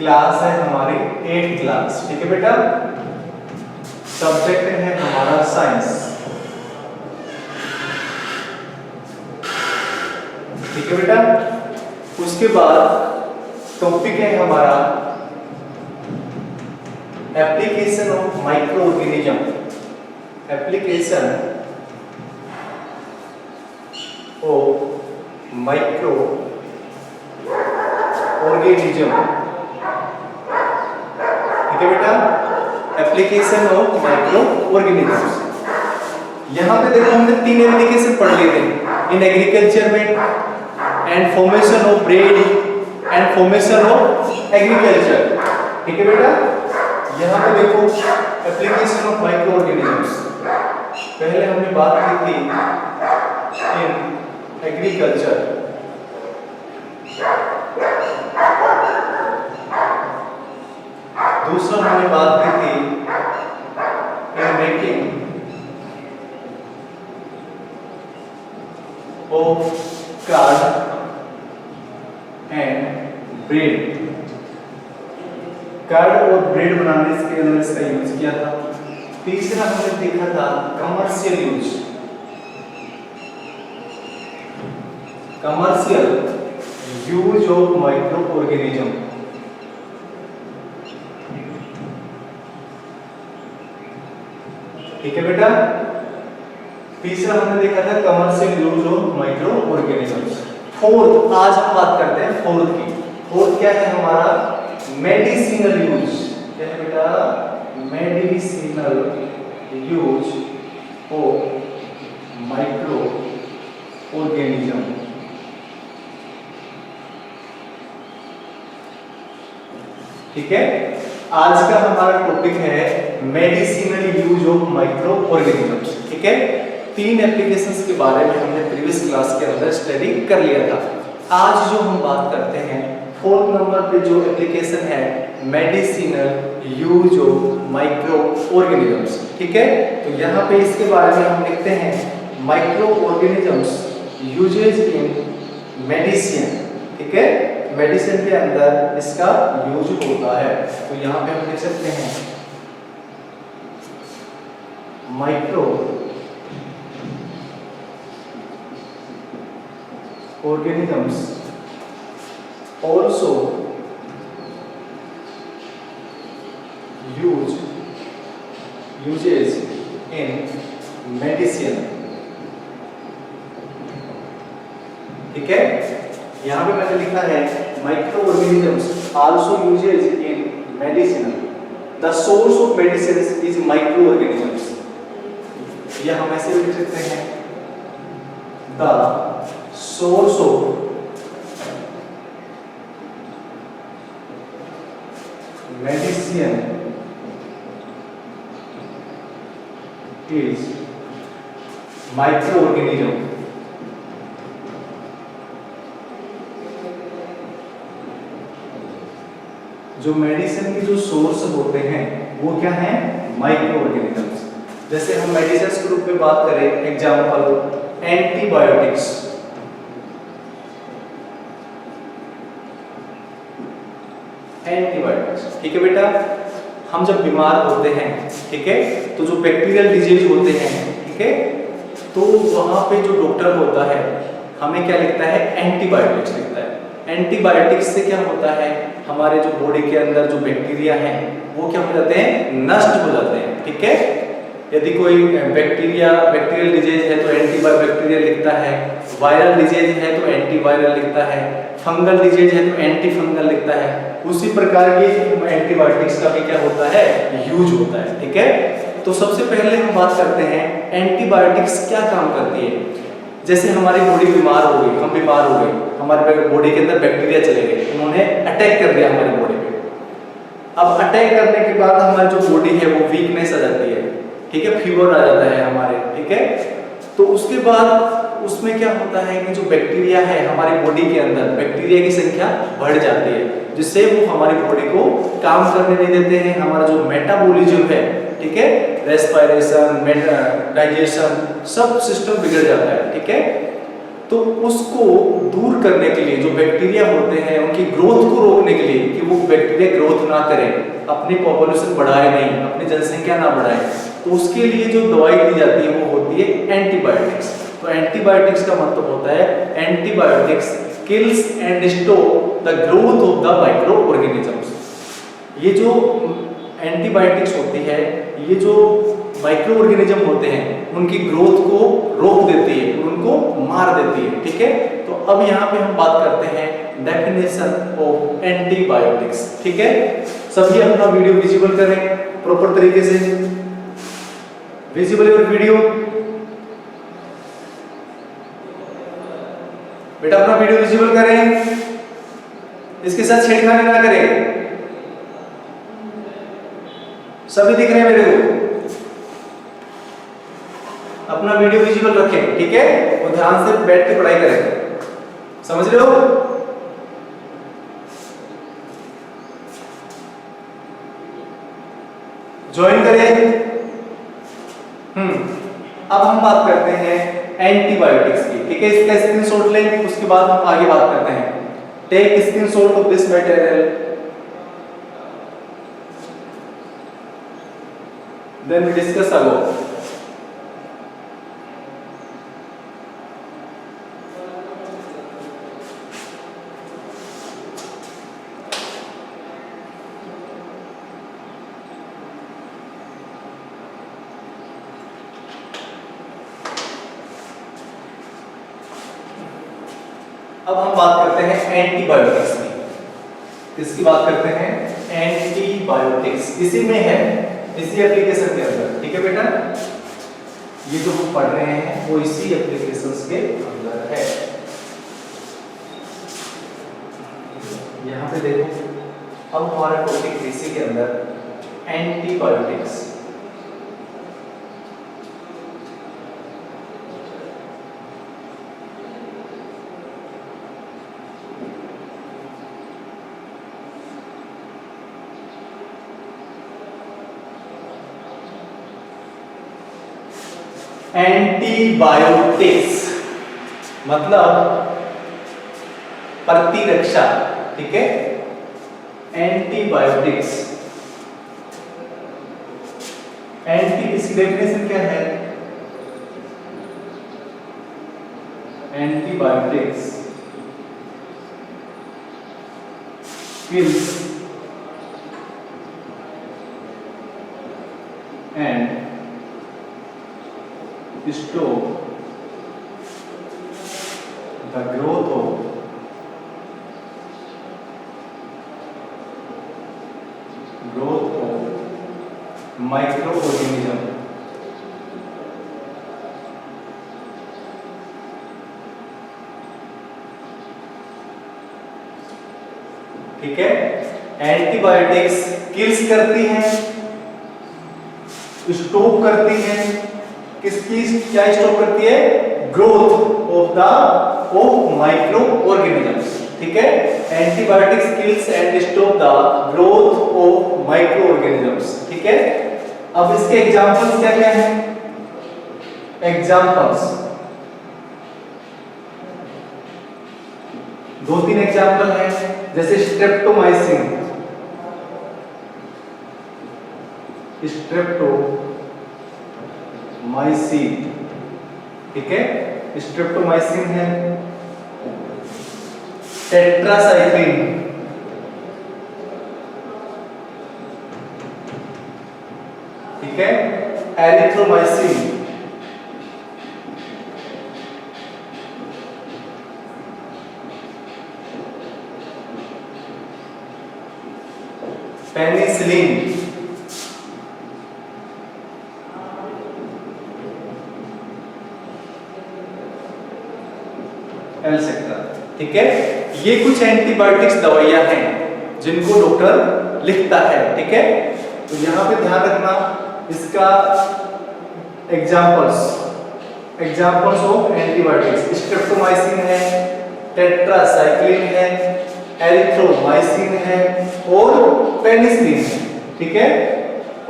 Class है हमारी 8th class, ठीक है बेटा। सब्जेक्ट है हमारा साइंस, ठीक है बेटा। उसके बाद टॉपिक है हमारा application of micro organism, application of micro organism, ठीक है बेटा। एप्लीकेशन ऑफ माइक्रो ऑर्गेनिजम्स, यहाँ पे देखो हमने 3 एप्लीकेशन पढ़ लिए थे इन एग्रीकल्चर में, and formation of bread and formation of agriculture, ठीक है बेटा। यहाँ पे देखो एप्लीकेशन ऑफ माइक्रो ऑर्गेनिजम्स, पहले हमने बात की थी इन एग्रीकल्चर, दूसरा हमने बात की थी in making of card and bread, card और ब्रेड बनाने के अंदर इसका यूज किया था। तीसरा हमने देखा था commercial use, commercial use of micro organism, ठीक है बेटा। तीसरा हमने देखा था commercial use of micro organisms. Fourth आज हम बात करते हैं फोर्थ की। फोर्थ क्या है हमारा? मेडिसिनल यूज, क्या है बेटा? Medicinal use of micro organism, ठीक है। आज का हमारा टॉपिक है medicinal use of micro organisms, ठीक है। 3 एप्लीकेशंस के बारे में हमने प्रीवियस क्लास के अंदर स्टडी कर लिया था। आज जो हम बात करते हैं 4th नंबर पे जो एप्लीकेशन है medicinal use of micro organisms, ठीक है। तो यहाँ पे इसके बारे में हम लिखते हैं micro organisms usage in medicine, ठीक है। मेडिसिन के अंदर इसका यूज होता है, तो यहाँ पे हम लिख सकते हैं micro organisms also uses in medicine, ठीक है। यहाँ पे मैंने लिखा है microorganisms also uses in medicine, the source of medicine is microorganisms, या हम ऐसे भी लिख सकते हैं the source of medicine is microorganism, जो मेडिसिन के जो सोर्स होते हैं वो क्या है? Microorganisms. जैसे हम मेडिसिन के रूप में बात करें, एग्जांपल एंटीबायोटिक्स, एंटीबायोटिक्स, ठीक है बेटा। हम जब बीमार होते हैं, ठीक है, तो जो बैक्टीरियल डिजीज होते हैं, ठीक है, तो वहां पे जो डॉक्टर होता है हमें क्या लिखता है? एंटीबायोटिक्स लिखता है। एंटीबायोटिक्स से क्या होता है? हमारे जो बॉडी के अंदर जो बैक्टीरिया हैं वो क्या हो जाते हैं? नष्ट हो जाते हैं, ठीक है। यदि कोई बैक्टीरियल डिजीज है तो एंटीबैक्टीरियल लिखता है, वायरल डिजीज है तो एंटीवायरल लिखता है, फंगल डिजीज है तो एंटी फंगल लिखता है। उसी प्रकार ये एंटीबायोटिक्स का भी क्या होता है? यूज होता है, ठीक है। तो सबसे पहले हम बात करते हैं एंटीबायोटिक्स क्या काम करती है। जैसे हमारी बॉडी बीमार हो गई, हम बीमार हो गए, हमारे बॉडी के अंदर बैक्टीरिया चले गए, उन्होंने अटैक कर दिया हमारी बॉडी पे। अब अटैक करने के बाद हमारी जो बॉडी है वो वीकनेस आ जाती है, ठीक है, फीवर आ जाता है हमारे, ठीक है। तो उसके बाद उसमें क्या होता है कि जो बैक्टीरिया है हमारी बॉडी के अंदर, बैक्टीरिया की संख्या बढ़ जाती है, जिससे वो हमारी बॉडी को काम करने नहीं देते हैं। हमारा जो मेटाबॉलिज्म है, ठीक है, रेस्पिरेशन, डाइजेशन, सब सिस्टम बिगड़ जाता है, ठीक है। तो उसको दूर करने के लिए जो बैक्टीरिया होते हैं उनकी ग्रोथ को रोकने के लिए कि वो बैक्टीरिया ग्रोथ ना करे, अपनी पॉपुलेशन बढ़ाए नहीं, अपनी जनसंख्या ना बढ़ाए, तो उसके लिए जो दवाई दी जाती है वो होती है एंटीबायोटिक्स। तो एंटीबायोटिक्स का मतलब होता है antibiotics kills and stop the growth of the micro organisms. ये जो एंटीबायोटिक्स होती है ये जो माइक्रो ऑर्गेनिज्म होते हैं उनकी ग्रोथ को रोक देती है, उनको मार देती है। ठीक है, तो अब यहाँ पे हम बात करते हैं डेफिनेशन ऑफ एंटीबायोटिक्स। ठीक है, सभी अपना वीडियो विजिबल करें प्रॉपर तरीके से। विजिबल योर वीडियो, बेटा अपना वीडियो विजिबल करें, इसके साथ छेड़खानी ना करें। सभी दिख रहे हैं मेरे को? अपना वीडियो विजिबल रखें, ठीक है, और ध्यान से बैठ के पढ़ाई करें। समझ रहे हो? ज्वाइन करें। अब हम बात करते हैं एंटीबायोटिक्स की। ठीक है, इसका स्क्रीनशॉट लें, उसके बाद हम आगे बात करते हैं। Take screenshot of this material, then we discuss about अब हम बात करते हैं एंटीबायोटिक्स की। किसकी बात करते हैं? एंटीबायोटिक्स। इसी में है, इसी एप्लीकेशन के अंदर। ठीक है बेटा, ये जो हम पढ़ रहे हैं वो इसी एप्लीकेशंस के अंदर है। यहाँ पे देखो, अब हमारा टॉपिक इसी के अंदर एंटीबायोटिक्स। एंटीबायोटिक्स मतलब प्रतिरक्षा। ठीक है, एंटीबायोटिक्स, एंटी इसकी डेफिनेशन क्या है? Antibiotics kills and stop the growth of microorganism। ठीक है, एंटीबायोटिक्स किल्स करती हैं, स्टॉप करती हैं। किसकी क्या स्टॉप करती है? Growth of micro organisms. ठीक है, antibiotics kills and stop the growth of micro organisms. ठीक है, अब इसके एग्जांपल्स क्या क्या हैं? एग्जांपल्स दो तीन एग्जांपल हैं, जैसे स्ट्रेप्टोमाइसिन, ठीक है, स्ट्रेप्टोमाइसिन है, टेट्रासाइक्लिन, ठीक है, एरिथ्रोमाइसिन, पेनिसिलिन, एल्सेक्ट्रा। ठीक है, ये कुछ एंटीबायोटिक्स दवाइयां हैं जिनको डॉक्टर लिखता है। ठीक है, तो यहां पे ध्यान रखना इसका एग्जांपल्स ऑफ एंटीबायोटिक्स स्ट्रेप्टोमाइसिन है, टेट्रासाइक्लिन है, एरिथ्रोमाइसिन है और पेनिसिलिन है। ठीक है,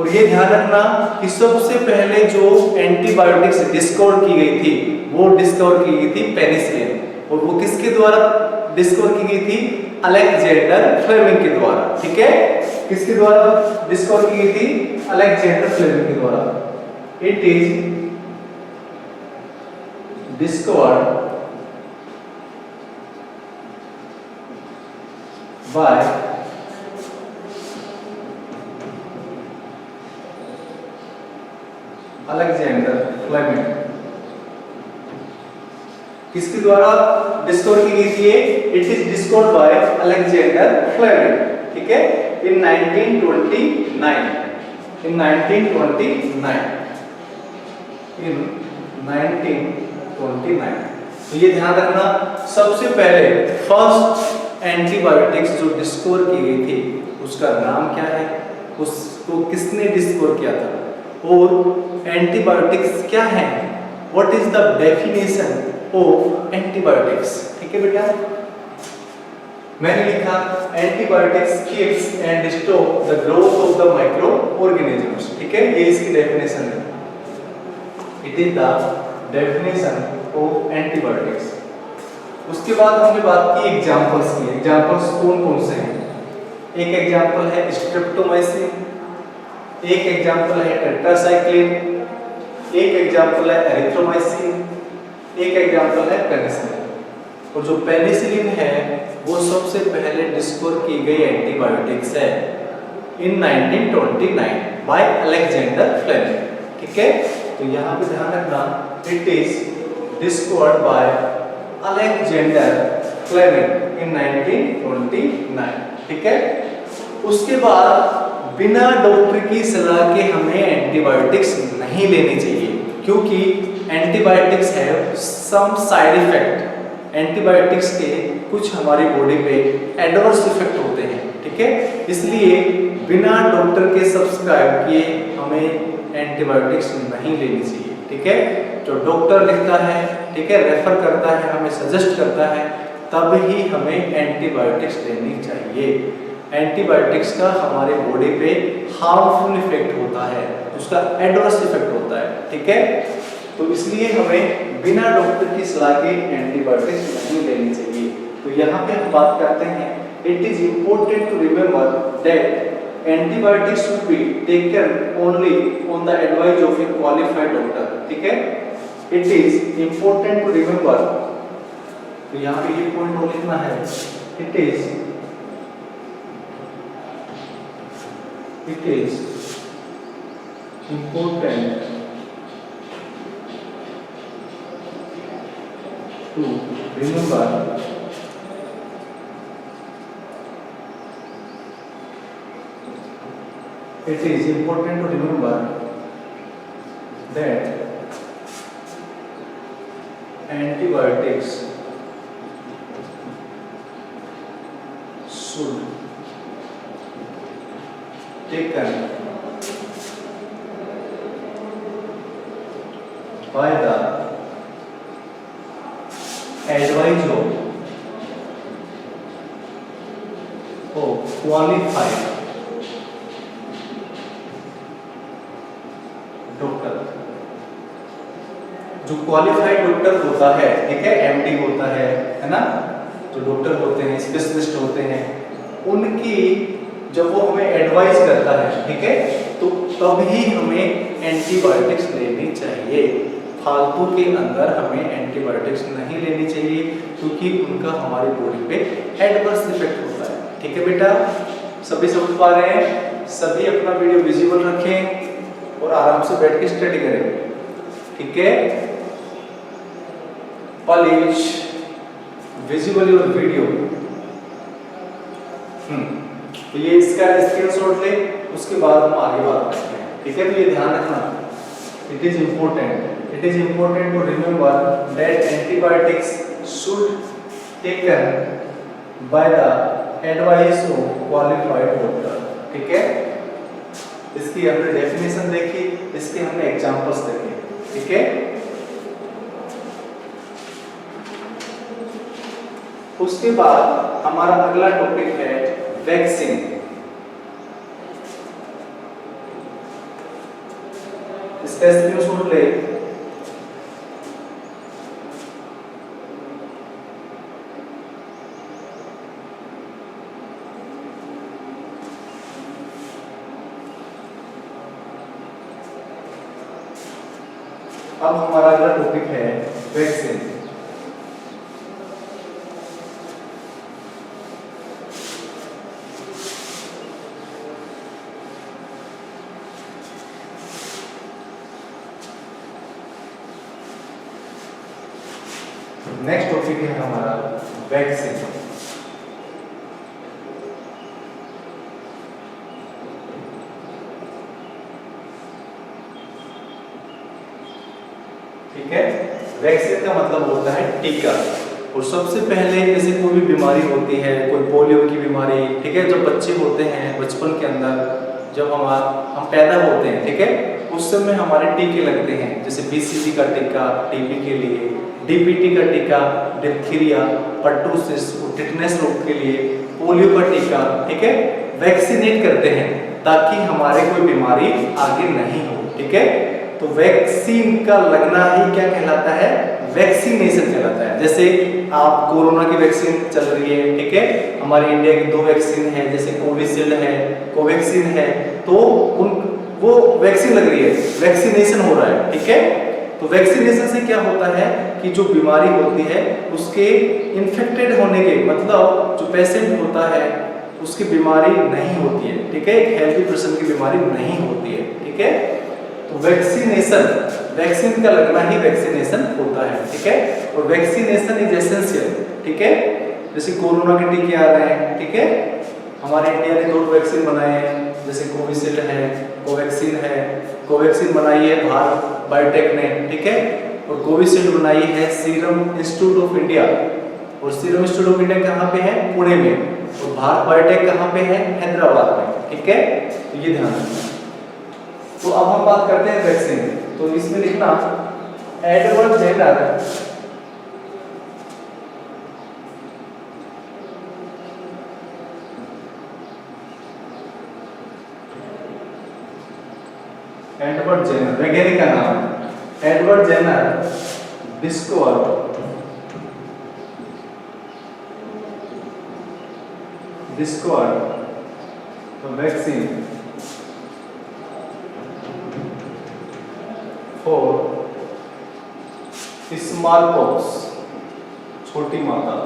और ये ध्यान रखना कि सबसे पहले जो एंटीबायोटिक्स डिस्कवर की गई थी वो डिस्कवर की गई थी पेनिसिलिन, और वो किसके द्वारा डिस्कवर की गई थी? अलेक्जेंडर फ्लेमिंग के द्वारा। ठीक है, किसके द्वारा डिस्कवर की गई थी? अलेक्जेंडर फ्लेमिंग के द्वारा। It is discovered by Alexander Fleming. किसके द्वारा डिस्कवर की गई थी? It is discovered by Alexander Fleming. ठीक है, इन 1929। इन 1929। इन 1929। तो ये ध्यान रखना, सबसे पहले फर्स्ट एंटीबायोटिक्स जो डिस्कवर की गई थी उसका नाम क्या है, उसको किसने डिस्कवर किया था, और एंटीबायोटिक्स क्या है, what is the definition of antibiotics. ठीक है बेटा, मैंने लिखा antibiotics keeps and stop the growth of the micro organisms. ठीक है, ये इसकी डेफिनेशन है। It is the definition of antibiotics. उसके बाद हमने बात की एग्जांपल्स की। एग्जांपल्स कौन कौन से हैं? एक एग्जांपल है स्ट्रेप्टोमाइसिन, एक एग्जांपल है टेट्रासाइक्लिन, एक एग्जांपल है एरिथ्रोमाइसिन, एक एग्जांपल है पेनिसिलिन। और जो पेनिसिलिन है वो सबसे पहले डिस्कवर की गई एंटीबायोटिक्स है इन 1929 बाय अलेक्जेंडर फ्लेमिंग। ठीक है, तो यहाँ पे ध्यान रखना, it is discovered by Alexander Fleming in 1929। ठीक है, उसके बाद बिना डॉक्टर की सलाह के हमें एंटीबायोटिक्स नहीं लेनी चाहिए, क्योंकि एंटीबायोटिक्स है सम साइड इफेक्ट। एंटीबायोटिक्स के कुछ हमारी बॉडी पे एडवर्स इफेक्ट होते हैं। ठीक है, इसलिए बिना डॉक्टर के सब्सक्राइब किए हमें एंटीबायोटिक्स नहीं लेनी चाहिए। ठीक है, जो डॉक्टर लिखता है, ठीक है, रेफर करता है, हमें सजेस्ट करता है, तब ही हमें एंटीबायोटिक्स लेनी चाहिए। एंटीबायोटिक्स का हमारे बॉडी पे हार्मफुल इफेक्ट होता है, उसका एडवर्स इफेक्ट होता है। ठीक है, तो इसलिए हमें बिना डॉक्टर की सलाह के एंटीबायोटिक्स नहीं लेनी चाहिए। तो यहाँ पे हम बात करते हैं, it is important to remember that antibiotics should be taken only on the advice of a qualified doctor. ठीक है, it is important to remember, तो यहाँ पे ये पॉइंट और लिखना है, इट इज important to remember it is important to remember that antibiotics should taken by the advice of qualified doctor. जो क्वालिफाइड डॉक्टर होता है, ठीक है, एमडी होता है ना, जो डॉक्टर होते हैं, स्पेशलिस्ट होते हैं, उनकी जब वो हमें एडवाइस करता है, ठीक है, तो तभी हमें एंटीबायोटिक्स लेनी चाहिए। फालतू के अंदर हमें एंटीबायोटिक्स नहीं लेनी चाहिए, क्योंकि उनका हमारी बॉडी पे एडवर्स इफेक्ट होता है। ठीक है बेटा, सभी समझ पा रहे हैं? सभी अपना वीडियो विजिबल रखें और आराम से बैठ के स्टडी करें। ठीक है, प्लीज विजिबल योर वीडियो। तो ये इसका स्क्रीनशॉट ले, उसके बाद हम आगे बात करते हैं। ठीक है, तो ये ध्यान रखना, it is important to remember that antibiotics should taken by the advice of qualified doctor. ठीक है, इसकी हमने डेफिनेशन देखी, इसके हमने एग्जांपल्स देखे। ठीक है, उसके बाद हमारा अगला टॉपिक है वैक्सीन। स्क्रीनशॉट ले। अब हमारा अगला टॉपिक है वैक्सीन। नेक्स्ट टॉपिक है हमारा वैक्सीन। ठीक है, वैक्सीन का मतलब होता है टीका। और सबसे पहले जैसे कोई भी बीमारी होती है, कोई पोलियो की बीमारी, ठीक है, जब बच्चे होते हैं बचपन के अंदर, जब हम पैदा होते हैं, ठीक है, उस समय हमारे टीके लगते हैं, जैसे बीसीजी का टीका टीबी के लिए, डीपीटी का टीका डिप्थीरिया, पर्टूसिस और टिटनेस रोग के लिए, पोलियो का टीका, ठीक है, वैक्सीनेट करते हैं ताकि हमारे कोई बीमारी आगे नहीं हो। ठीक है, तो वैक्सीन का लगना ही क्या कहलाता है? वैक्सीनेशन कहलाता है। जैसे आप कोरोना की वैक्सीन चल रही है, ठीक है, हमारे इंडिया की 2 वैक्सीन है, जैसे कोविशील्ड है, कोवैक्सीन है, तो वो वैक्सीन लग रही है, वैक्सीनेशन हो रहा है। ठीक है, तो वैक्सीनेशन से क्या होता है कि जो बीमारी होती है उसके इन्फेक्टेड होने के मतलब जो पेशेंट होता है उसकी बीमारी नहीं होती है। ठीक है, एक हेल्दी पर्सन की बीमारी नहीं होती है। ठीक है, तो वैक्सीन का लगना ही वैक्सीनेशन होता है। ठीक है, और वैक्सीनेशन इज एसेंशियल। ठीक है, जैसे कोरोना के टीके आ रहे हैं, ठीक है, हमारे इंडिया ने 2 वैक्सीन बनाए हैं, जैसे कोविशील्ड है, कोवैक्सीन है। कोवैक्सीन बनाई है भारत बायोटेक ने, ठीक है, और कोविशील्ड बनाई है सीरम इंस्टीट्यूट ऑफ इंडिया। और सीरम इंस्टीट्यूट ऑफ इंडिया कहाँ पे है? पुणे में। और भारत बायोटेक कहाँ पे है? हैदराबाद में। ठीक है, तो ये ध्यान रखना। तो अब हम बात करते हैं वैक्सीन। तो इसमें लिखना एडवर्ड जेनर वैज्ञानिक का नाम है Edward Jenner discovered the vaccine for smallpox, छोटी माता,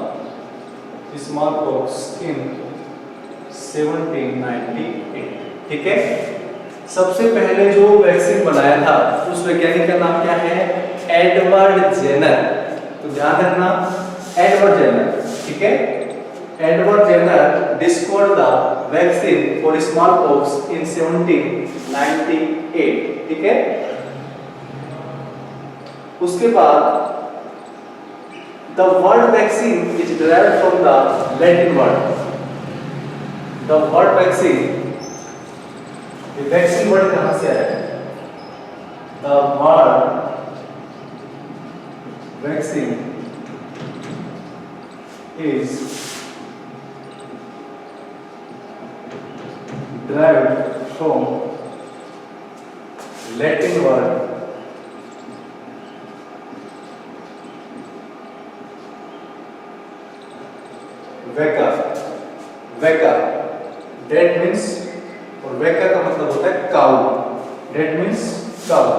स्मॉलपॉक्स इन 1798। ठीक है, सबसे पहले जो वैक्सीन बनाया था उस वैज्ञानिक का नाम क्या है? Edward Jenner. तो ध्यान रखना एडवर्ड जेनर। ठीक है, Edward Jenner discovered the vaccine for smallpox in 1798। ठीक है, उसके बाद the word vaccine is derived from the Latin word. The word vaccine, ये वैक्सीन वर्ड कहां से आया? The word vaccine is derived from Latin word vacca। vacca that means, और vacca का मतलब होता है काऊ। that means काऊ।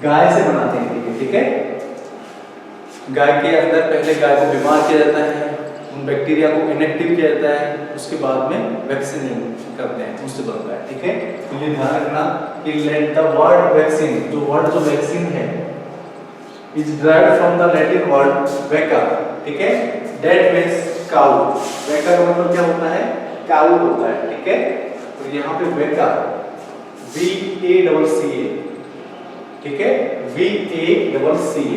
गाय से बनाते हैं। ठीक है, गाय के अंदर पहले गाय को बीमार किया जाता है, उन बैक्टीरिया को इनएक्टिव किया जाता है, उसके बाद में वैक्सीन करते हैं, उससे बनता है। ठीक है, तो ये ध्यान रखना कि लेट द वर्ड वैक्सीन, जो वैक्सीन है is derived from the Latin word वैका। ठीक है, दैट मींस काऊ। वैका का मतलब क्या होता है? काऊ होता है। ठीक है, तो यहाँ पे वैका VACCA। ठीक है, VACCA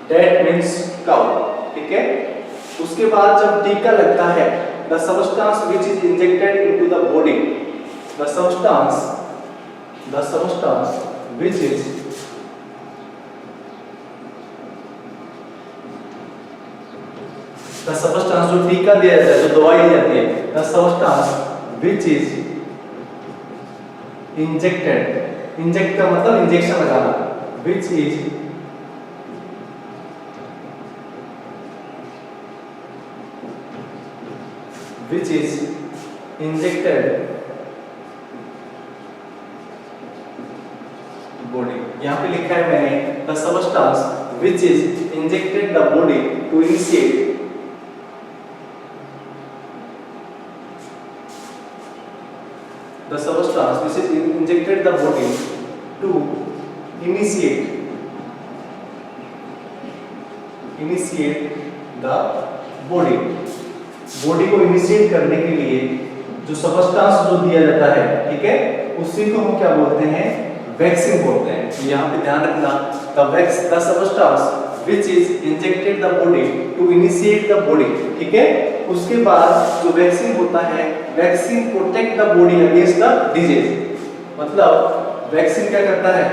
that means cow। ठीक है, उसके बाद जब टीका लगता है, the substance which is injected into the body, the substance which is जो टीका दिया जाता है, जो दवाई दी जाती है, the substance which is injected, inject का मतलब इंजेक्शन लगाना, विच इज इंजेक्टेड बॉडी। यहाँ पे लिखा है मैंने the substance which is injected the body to initiate the substance which is injected the body to initiate the body, body को initiate करने के लिए जो सबस्टांस जो दिया जाता है, ठीक है, उसी को हम क्या बोलते हैं, वैक्सीन बोलते हैं। तो यहाँ पे ध्यान रखना, the substance which is injected the body to initiate the body, ठीक है। उसके बाद जो वैक्सीन होता है, vaccine protect the body against the disease, मतलब वैक्सीन क्या करता है,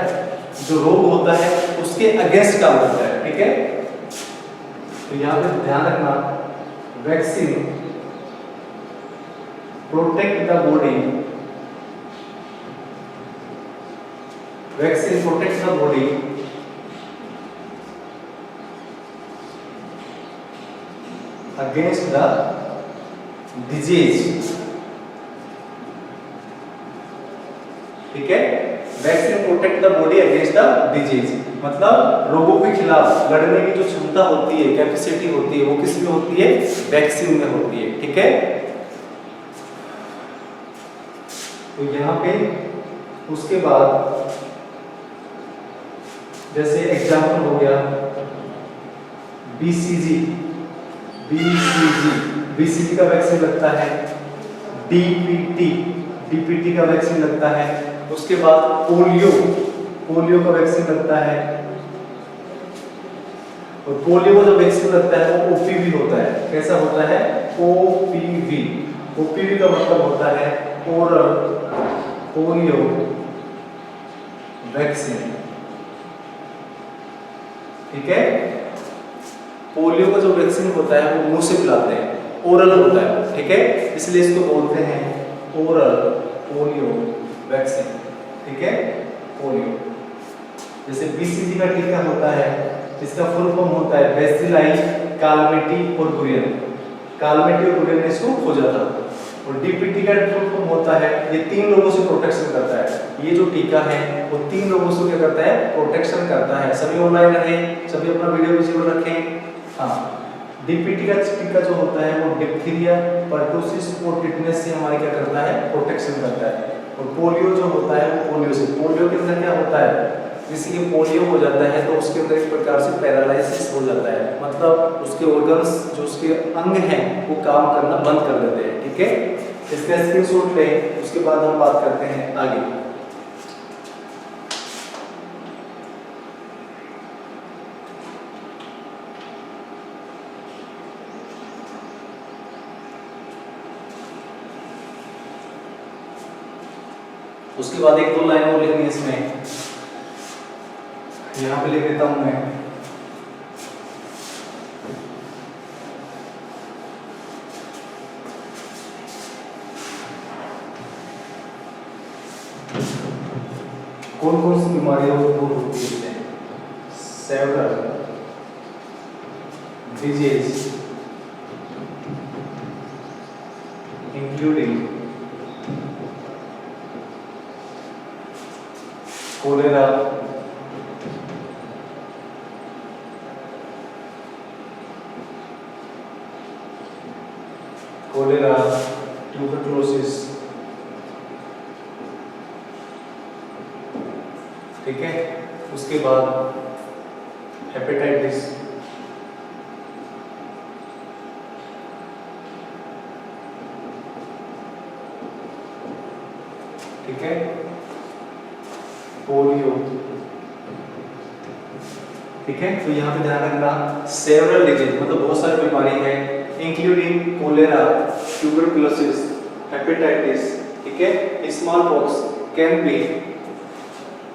जो रोग होता है उसके अगेंस्ट काम करता है, ठीक है। तो यहाँ पे ध्यान रखना, vaccine protect the body, vaccine protect the body against the disease, ठीक है। Vaccine protect the body against the disease, मतलब रोगों के खिलाफ लड़ने की जो क्षमता होती है, कैपेसिटी होती है, वो किस में होती है, वैक्सीन में होती है, ठीक है। तो यहाँ पे उसके बाद जैसे एग्जाम्पल हो गया बीसीजी का वैक्सीन लगता है, डीपीटी का वैक्सीन लगता है, उसके बाद पोलियो का वैक्सीन लगता है, और पोलियो का जो वैक्सीन लगता है वो ओपीवी होता है। कैसा होता है, ओपीवी का मतलब होता है ओरल पोलियो वैक्सीन, ठीक है। पोलियो का जो वैक्सीन होता है वो मुंह से पिलाते हैं, ओरल होता है, ठीक है, इसलिए इसको बोलते हैं ओरल पोलियो वैक्सीन, ठीक है। पोलियो जैसे बीसीजी का टीका होता है, इसका फुल फॉर्म होता है बैसिलाई कालमेटी और गुरियन, कालमेटी और गुरियन ने इसको खोजा था। और डीपीटी का फुल फॉर्म होता है, ये 3 लोगों से प्रोटेक्शन करता है, ये जो टीका है वो 3 लोगों से क्या करता है, प्रोटेक्शन करता है। सभी ऑनलाइन रहें, सभी अपना वीडियो विजुअल रखें। हाँ, डीपीटी का टीका जो होता है वो डिप्थीरिया, पर्टुसिस और टिटनेस से हमारे क्या करता है, प्रोटेक्शन करता है। और पोलियो जो होता है वो पोलियो से, पोलियो के अंदर क्या होता है, किसी के पोलियो हो जाता है तो उसके अंदर एक प्रकार से पैरालिसिस हो जाता है, मतलब उसके ऑर्गन्स जो उसके अंग हैं वो काम करना बंद कर देते हैं, ठीक है। इसका स्क्रीनशॉट लें, उसके बाद हम बात करते हैं आगे। उसके बाद 1-2 लाइन और लिखनी है इसमें, यहाँ पे लिख देता हूं मैं, कौन कौन सी बीमारियां दूर होती है, several disease including cholera, tuberculosis, ठीक है। उसके बाद हेपेटाइटिस, ठीक है, पोलियो, ठीक है। तो यहाँ पे ध्यान रखना, सेवरल डिजीज मतलब बहुत सारी बीमारी है, इंक्लूडिंग कोलेरा, ट्यूबरकुलोसिस, हेपेटाइटिस, ठीक है। Small pox can B,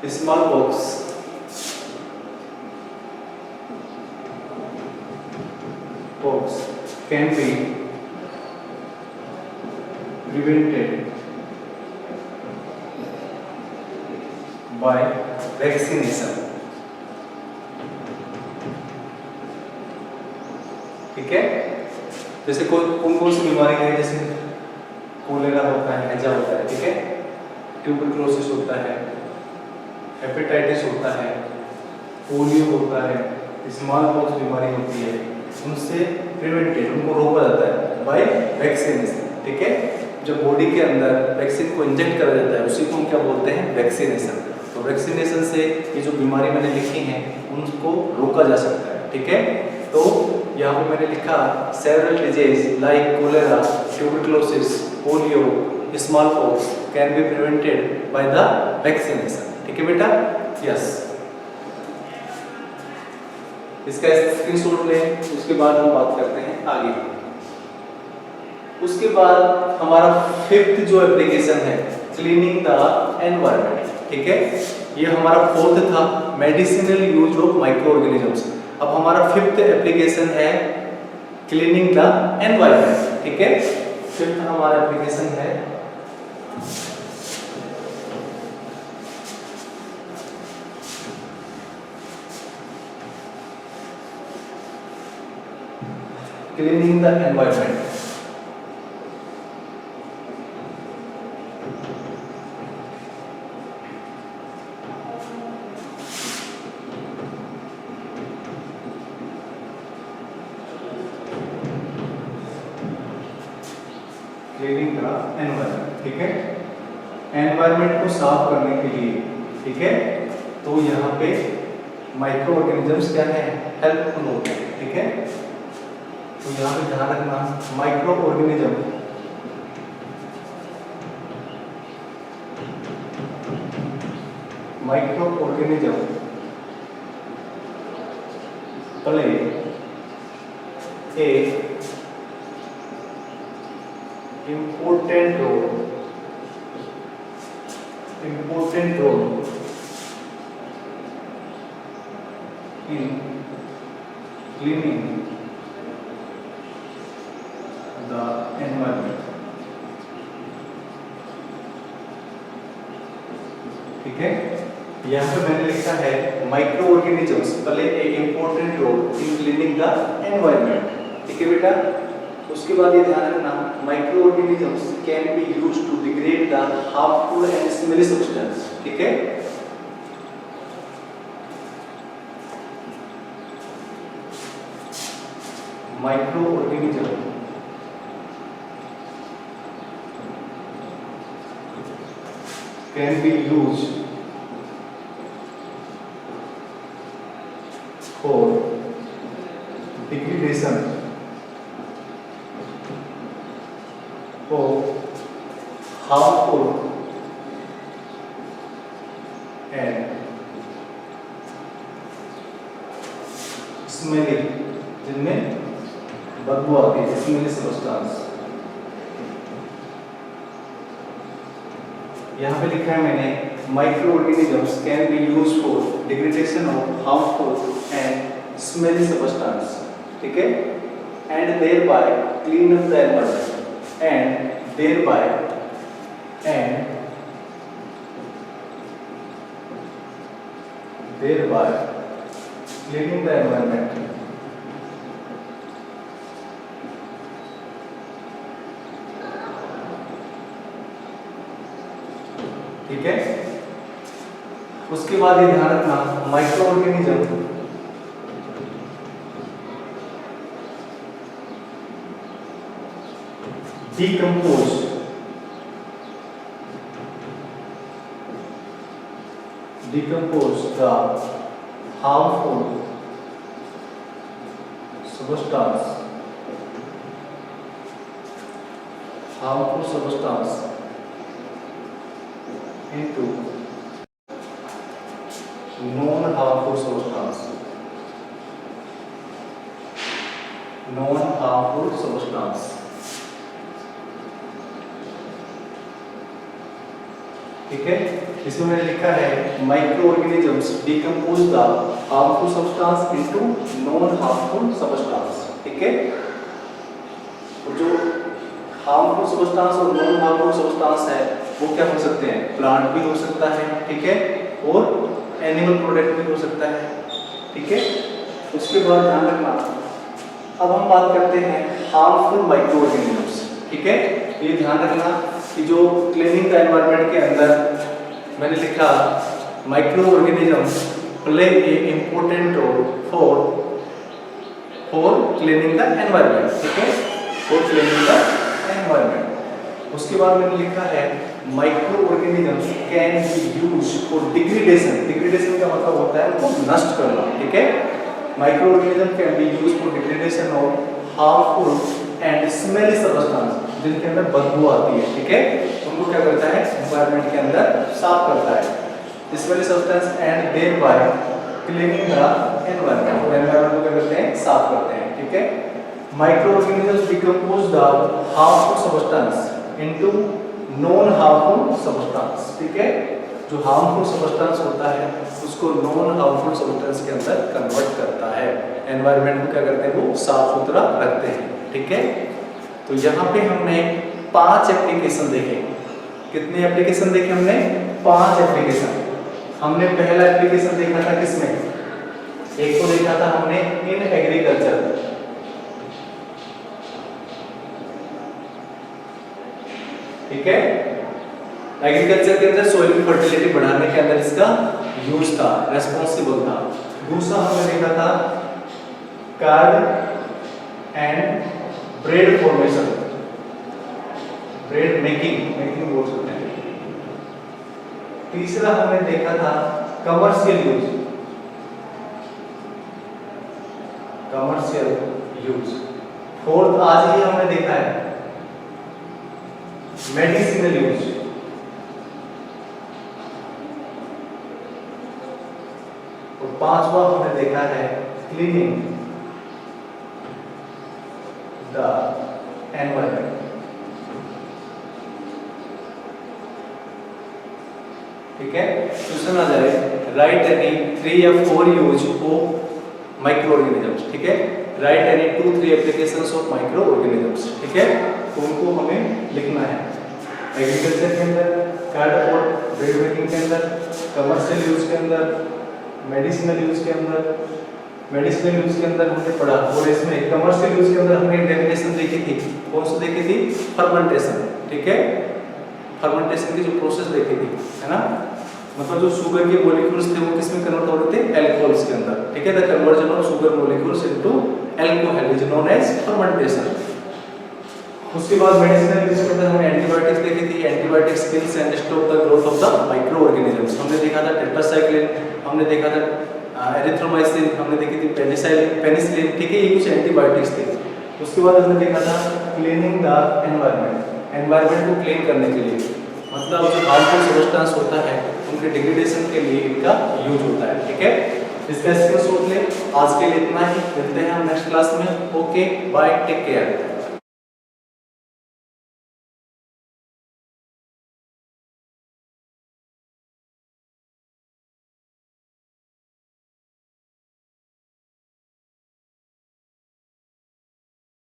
small pox can B prevented by vaccination। ठीक है, जैसे कौन कौन सी बीमारी है, जैसे कोलेरा होता है, हैजा होता है, ठीक है, ट्यूबरकुलोसिस होता है, हेपेटाइटिस होता है, पोलियो होता है, स्मॉल पॉक्स बीमारी होती है, उनसे प्रिवेंटेड, उनको रोका जाता है बाय वैक्सीनेशन। ठीक है, जब बॉडी के अंदर वैक्सीन को इंजेक्ट करा जाता है उसी को हम क्या बोलते हैं, वैक्सीनेशन। तो वैक्सीनेशन से ये जो बीमारी मैंने लिखी हैं उनको रोका जा सकता है। ठीक है, तो यहाँ पे मैंने लिखा several disease like cholera, tuberculosis, polio, smallpox can be prevented by the vaccination. ठीक है बेटा, यस, इसका स्क्रीनशॉट लें, उसके बाद हम बात करते हैं आगे। उसके बाद हमारा फिफ्थ जो एप्लीकेशन है, क्लीनिंग द एनवायरनमेंट। ठीक है, ये हमारा फोर्थ था, medicinal use of micro organisms. अब हमारा फिफ्थ एप्लीकेशन है क्लीनिंग द एनवायरनमेंट। ठीक है, फिफ्थ हमारा एप्लीकेशन है cleaning the environment. Cleaning the environment. ठीक है, एनवायरनमेंट को साफ करने के लिए, ठीक है, तो यहाँ पे माइक्रो ऑर्गेनिजम्स क्या है, हेल्पफुल होते हैं। ठीक है, तो यहाँ पे ध्यान रखना, micro organism play A important role in cleaning the environment। ठीक है, यहाँ पे मैंने लिखा है microorganisms play a important role in cleaning the environment. ठीक है बेटा, उसके बाद ये ध्यान रखना, microorganisms can be used to degrade the harmful and smelly substance. ठीक है, microorganism can be used for degradation of harmful and smelly, जिनमें बदबू आती है, स्मेली सब्सटेंस। यहाँ पे लिखा है मैंने micro organisms can be used for degradation of harmful and smelly substance. ठीक है, and thereby clean up the environment and thereby cleaning the environment। ठीक है, उसके बाद ये ध्यान रखना, micro organism decompose the harmful substance into non-harmful substance। ठीक है, इसमें मैंने लिखा है micro organisms decompose the harmful substance into non harmful substance. ठीक है, जो हार्मफुल सब्सटेंस और नॉन हार्मफुल सब्सटेंस है वो क्या हो सकते हैं, प्लांट भी हो सकता है, ठीक है, और एनिमल प्रोडक्ट भी हो सकता है, ठीक है। उसके बाद ध्यान रखना, अब हम बात करते हैं हार्मफुल माइक्रो ऑर्गेनिजम्स, ठीक है। ये ध्यान रखना कि जो क्लीनिंग का एनवायरनमेंट के अंदर मैंने लिखा microorganisms play a important role for cleaning the environment, ठीक है, फॉर क्लीनिंग द एनवायरनमेंट। उसके बाद मैंने लिखा है microorganisms can be used for degradation. Degradation का मतलब होता है उनको नष्ट करना, ठीक है। Microorganism can be used for degradation of harmful and smelly substance, जिनके अंदर बदबू आती है, ठीक है, उनको क्या करता है एनवायरनमेंट के अंदर साफ करता है smelly substance and thereby cleaning the environment, environment को क्या करते हैं साफ करते हैं, ठीक है। Micro organisms decompose the harmful substance into non harmful substance, ठीक है। जो हार्मफुल सब्सटेंस होता है उसको नॉन हार्मफुल सब्सटेंस के अंदर कन्वर्ट करता है, एनवायरनमेंट को क्या करते हैं वो साफ सुथरा रखते हैं, ठीक है। तो यहाँ पे हमने 5 एप्लीकेशन देखे। कितने एप्लीकेशन देखे हमने? 5 एप्लीकेशन। हमने पहला एप्लीकेशन देखा था किसमें? एक तो देखा था हमने इन एग्रीकल्चर, ठीक है, एग्रीकल्चर के अंदर सोइल की फर्टिलिटी बढ़ाने के अंदर इसका यूज था, रेस्पॉन्सिबल था। दूसरा हमने देखा था card and bread formation, bread making बोल सकते हैं। तीसरा हमने देखा था कमर्शियल यूज। फोर्थ आज ही हमने देखा है मेडिसिनल यूज। और 5वां हमने देखा है क्लीनिंग द एनवायरनमेंट। ठीक है, क्वेश्चन आ जाए राइट एनी 3 या 4 यूज ऑफ माइक्रो ऑर्गेनिजम्स, ठीक है, right any 2-3 applications of micro organisms, ठीक है, तो उनको हमें लिखना है एग्रीकल्चर के अंदर, कार्ड और ब्रेड मेकिंग के अंदर, कमर्शियल यूज के अंदर, मेडिसिनल यूज के अंदर। मेडिसिनल यूज के अंदर हमने पढ़ा, और इसमें कमर्शियल यूज के अंदर हमने डेफिनेशन देखी थी, कौन सी देखी थी? फर्मेंटेशन, ठीक है, फर्मेंटेशन की जो प्रोसेस देखी थी, है ना, मतलब जो शुगर के मॉलिक्यूल्स थे वो किसमें कन्वर्ट हो रहे थे? अल्कोहल्स के अंदर, ठीक है, the conversion of sugar molecules into alcohol is known as fermentation. उसके बाद मेडिसिनल यूज के अंदर हमने एंटीबायोटिक्स देखी थी, antibiotics kills and stop the growth of the micro organisms. हमने देखा था टेट्रासाइक्लिन, हमने देखा था एरिथ्रोमाइसिन, हमने देखी थी पेनिसिलिन, ठीक है, ये कुछ एंटीबायोटिक्स थे। उसके बाद हमने देखा था क्लीनिंग द एनवायरनमेंट, एनवायरनमेंट को क्लीन करने के लिए, मतलब जो हार्मफुल सब्सटेंस होता है उनके डिग्रेडेशन के लिए इनका यूज होता है, ठीक है। इसका स्क्रीनशॉट ले। आज के लिए इतना ही, मिलते हैं हम नेक्स्ट क्लास में। Okay, bye, take care.